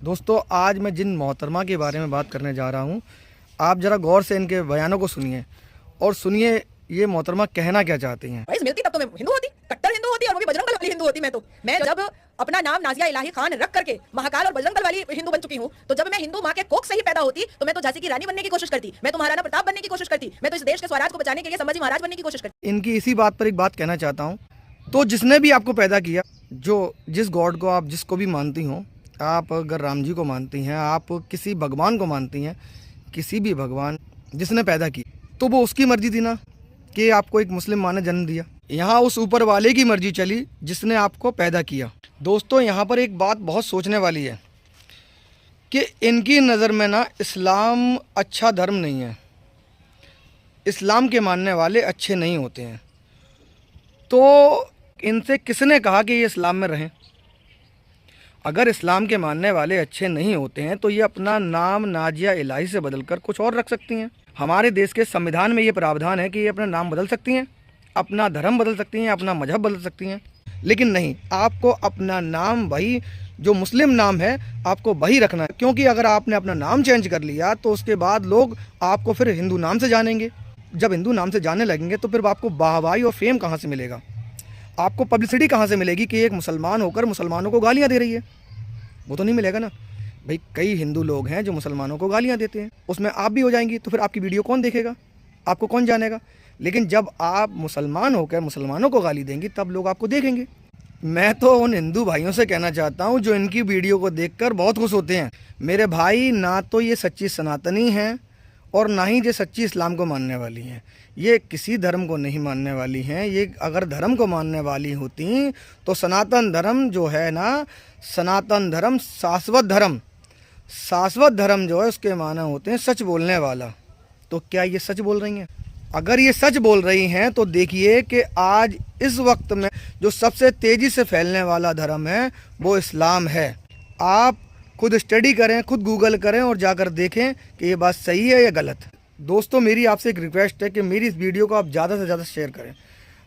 दोस्तों आज मैं जिन मोहतरमा के बारे में बात करने जा रहा हूँ, आप ज़रा गौर से इनके बयानों को सुनिए और सुनिए ये मोहतरमा कहना क्या चाहती हैं। भाई मिलती तब तो मैं हिंदू होती, कट्टर हिंदू होती और वो भी बजरंग दल वाली हिंदू होती। मैं जब अपना नाम नाजिया इलाही खान रख करके महाकाल और बजरंग दल वाली हिंदू बन चुकी हूँ, तो जब मैं हिंदू माँ के कोख से ही पैदा होती तो मैं तो झांसी की रानी बनने की कोशिश करती, मैं तो महाराणा प्रताप बनने की कोशिश करती, मैं तो इस देश के स्वराज को बचाने के लिए संभाजी महाराज बनने की कोशिश करती। इनकी इसी बात पर एक बात कहना चाहता हूँ, तो जिसने भी आपको पैदा किया, जो जिस गॉड को आप जिसको भी मानती हो, आप अगर राम जी को मानती हैं, आप किसी भगवान को मानती हैं, किसी भी भगवान जिसने पैदा की, तो वो उसकी मर्जी थी ना कि आपको एक मुस्लिम माँ ने जन्म दिया। यहाँ उस ऊपर वाले की मर्जी चली जिसने आपको पैदा किया। दोस्तों यहाँ पर एक बात बहुत सोचने वाली है कि इनकी नज़र में ना इस्लाम अच्छा धर्म नहीं है, इस्लाम के मानने वाले अच्छे नहीं होते हैं। तो इनसे किसने कहा कि ये इस्लाम में रहें? अगर इस्लाम के मानने वाले अच्छे नहीं होते हैं तो ये अपना नाम नाजिया इलाही से बदलकर कुछ और रख सकती हैं। हमारे देश के संविधान में ये प्रावधान है कि ये अपना नाम बदल सकती हैं, अपना धर्म बदल सकती हैं, अपना मजहब बदल सकती हैं, लेकिन नहीं, आपको अपना नाम वही जो मुस्लिम नाम है आपको वही रखना है। क्योंकि अगर आपने अपना नाम चेंज कर लिया तो उसके बाद लोग आपको फिर हिंदू नाम से जानेंगे। जब हिंदू नाम से जाने लगेंगे तो फिर आपको वाहवाही और फेम कहाँ से मिलेगा, आपको पब्लिसिटी कहाँ से मिलेगी कि एक मुसलमान होकर मुसलमानों को गालियाँ दे रही है? वो तो नहीं मिलेगा ना भाई। कई हिंदू लोग हैं जो मुसलमानों को गालियाँ देते हैं, उसमें आप भी हो जाएंगी, तो फिर आपकी वीडियो कौन देखेगा, आपको कौन जानेगा? लेकिन जब आप मुसलमान होकर मुसलमानों को गाली देंगी तब लोग आपको देखेंगे। मैं तो उन हिंदू भाइयों से कहना चाहता हूँ जो इनकी वीडियो को देखकर बहुत खुश होते हैं, मेरे भाई ना तो ये सच्ची सनातनी हैं और ना ही ये सच्ची इस्लाम को मानने वाली हैं। ये किसी धर्म को नहीं मानने वाली हैं। ये अगर धर्म को मानने वाली होती तो सनातन धर्म जो है ना, सनातन धर्म शाश्वत धर्म, शाश्वत धर्म जो है उसके माने होते हैं सच बोलने वाला। तो क्या ये सच बोल रही हैं? अगर ये सच बोल रही हैं तो देखिए कि आज इस वक्त में जो सबसे तेज़ी से फैलने वाला धर्म है वो इस्लाम है। आप खुद स्टडी करें, खुद गूगल करें और जाकर देखें कि ये बात सही है या गलत। दोस्तों मेरी आपसे एक रिक्वेस्ट है कि मेरी इस वीडियो को आप ज़्यादा से ज़्यादा शेयर करें।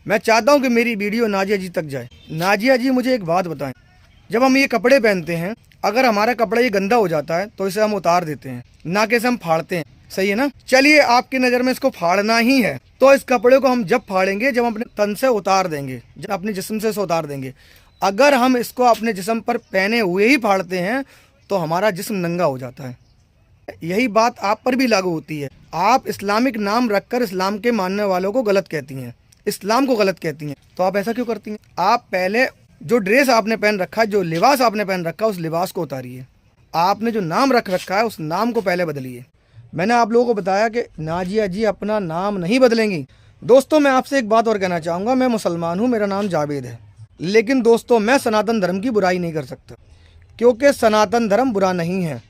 मैं चाहता हूँ कि मेरी वीडियो नाजिया जी तक जाए। नाजिया जी मुझे एक बात बताएं, जब हम ये कपड़े पहनते हैं, अगर हमारा कपड़ा ये गंदा हो जाता है तो इसे हम उतार देते हैं, ना कि इसे हम फाड़ते हैं, सही है ना? चलिए आपकी नज़र में इसको फाड़ना ही है तो इस कपड़े को हम जब फाड़ेंगे जब अपने तन से उतार देंगे, जब अपने जिस्म से इसे उतार देंगे। अगर हम इसको अपने जिस्म पर पहने हुए ही फाड़ते हैं तो हमारा जिस्म नंगा हो जाता है। यही बात आप पर भी लागू होती है। आप इस्लामिक नाम रखकर इस्लाम के मानने वालों को गलत कहती हैं, इस्लाम को गलत कहती हैं, तो आप ऐसा क्यों करती हैं? आप पहले जो ड्रेस आपने पहन रखा है, जो लिबास आपने पहन रखा है, उस लिबास को उतारिए। आपने जो नाम रख रखा है उस नाम को पहले बदलिए। मैंने आप लोगों को बताया कि नाजिया जी अपना नाम नहीं बदलेंगी। दोस्तों मैं आपसे एक बात और कहना चाहूँगा, मैं मुसलमान हूँ, मेरा नाम जावेद है, लेकिन दोस्तों मैं सनातन धर्म की बुराई नहीं कर सकता क्योंकि सनातन धर्म बुरा नहीं है।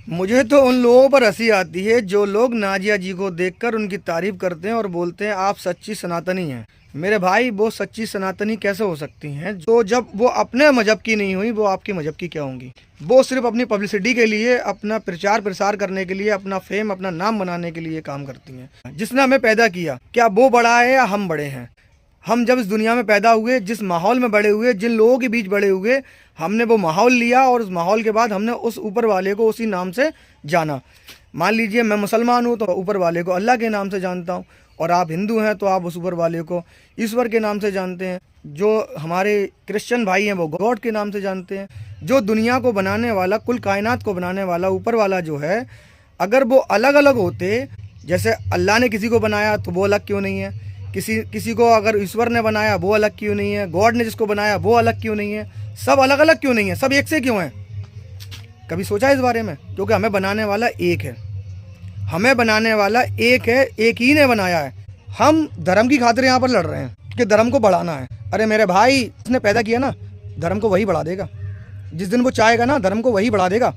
मुझे तो उन लोगों पर हंसी आती है जो लोग नाजिया जी को देखकर उनकी तारीफ़ करते हैं और बोलते हैं आप सच्ची सनातनी हैं। मेरे भाई वो सच्ची सनातनी कैसे हो सकती हैं जो जब वो अपने मजहब की नहीं हुई, वो आपके मजहब की क्या होंगी? वो सिर्फ अपनी पब्लिसिटी के लिए, अपना प्रचार प्रसार करने के लिए, अपना फेम, अपना नाम बनाने के लिए काम करती हैं। जिसने हमें पैदा किया, क्या वो बड़ा है या हम बड़े हैं? हम जब इस दुनिया में पैदा हुए, जिस माहौल में बड़े हुए, जिन लोगों के बीच बड़े हुए, हमने वो माहौल लिया और उस माहौल के बाद हमने उस ऊपर वाले को उसी नाम से जाना। मान लीजिए मैं मुसलमान हूँ तो ऊपर वाले को अल्लाह के नाम से जानता हूँ, और आप हिंदू हैं तो आप उस ऊपर वाले को ईश्वर के नाम से जानते हैं। जो हमारे क्रिश्चियन भाई हैं वो गॉड के नाम से जानते हैं। जो दुनिया को बनाने वाला, कुल कायनात को बनाने वाला ऊपर वाला जो है, अगर वो अलग अलग होते, जैसे अल्लाह ने किसी को बनाया तो वो अलग क्यों नहीं है, किसी को अगर ईश्वर ने बनाया वो अलग क्यों नहीं है, गॉड ने जिसको बनाया वो अलग क्यों नहीं है, सब अलग अलग क्यों नहीं है, सब एक से क्यों हैं? कभी सोचा इस बारे में? क्योंकि हमें बनाने वाला एक है, हमें बनाने वाला एक है, एक ही ने बनाया है। हम धर्म की खातिर यहाँ पर लड़ रहे हैं कि धर्म को बढ़ाना है। अरे मेरे भाई, उसने पैदा किया ना, धर्म को वही बढ़ा देगा। जिस दिन वो चाहेगा ना, धर्म को वही बढ़ा देगा।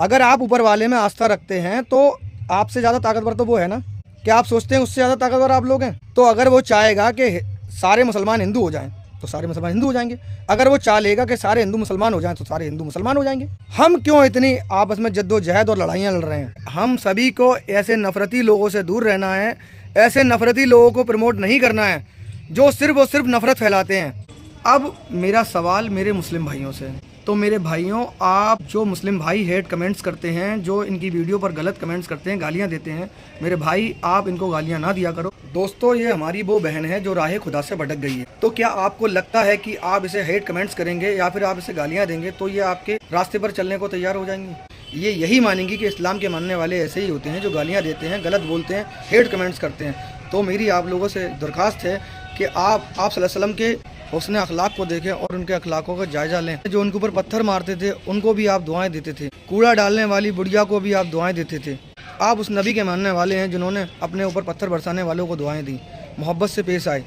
अगर आप ऊपर वाले में आस्था रखते हैं तो आपसे ज़्यादा ताकतवर तो वो है ना। क्या आप सोचते हैं उससे ज़्यादा ताकतवर आप लोग हैं? तो अगर वो चाहेगा कि सारे मुसलमान हिंदू हो जाएं तो सारे मुसलमान हिंदू हो जाएंगे। अगर वो चाह लेगा कि सारे हिंदू मुसलमान हो जाएं तो सारे हिंदू मुसलमान हो जाएंगे। हम क्यों इतनी आपस में जद्दोजहद और लड़ाइयाँ लड़ रहे हैं? हम सभी को ऐसे नफरती लोगों से दूर रहना है, ऐसे नफरती लोगों को प्रमोट नहीं करना है जो सिर्फ और सिर्फ नफरत फैलाते हैं। अब मेरा सवाल मेरे मुस्लिम भाइयों से, तो मेरे भाइयों, आप जो मुस्लिम भाई हेट कमेंट्स करते हैं, जो इनकी वीडियो पर गलत कमेंट्स करते हैं, गालियां देते हैं, मेरे भाई आप इनको गालियां ना दिया करो। दोस्तों, ये हमारी वो बहन है जो राह खुदा से भटक गई है। तो क्या आपको लगता है कि आप इसे हेट कमेंट्स करेंगे या फिर आप इसे गालियां देंगे तो ये आपके रास्ते पर चलने को तैयार हो जाएंगी? ये यही मानेंगी कि इस्लाम के मानने वाले ऐसे ही होते हैं जो गालियाँ देते हैं, गलत बोलते हैं, हेट कमेंट्स करते हैं। तो मेरी आप लोगों से दरख्वास्त है कि आप सल्लल्लाहु अलैहि वसल्लम के हुस्न अखलाक को देखें और उनके अखलाकों का जायजा लें। जो उनके ऊपर पत्थर मारते थे उनको भी आप दुआएं देते थे, कूड़ा डालने वाली बुढ़िया को भी आप दुआएं देते थे। आप उस नबी के मानने वाले हैं जिन्होंने अपने ऊपर पत्थर बरसाने वालों को दुआएं दी, मोहब्बत से पेश आए,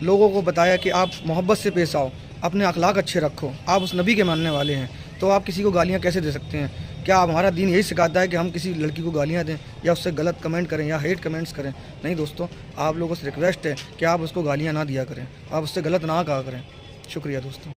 लोगों को बताया कि आप मोहब्बत से पेश आओ, अपने अखलाक अच्छे रखो। आप उस नबी के मानने वाले हैं, तो आप किसी को गालियाँ कैसे दे सकते हैं? क्या हमारा दीन यही सिखाता है कि हम किसी लड़की को गालियाँ दें या उससे गलत कमेंट करें या हेट कमेंट्स करें? नहीं दोस्तों, आप लोगों से रिक्वेस्ट है कि आप उसको गालियाँ ना दिया करें, आप उससे गलत ना कहा करें। शुक्रिया दोस्तों।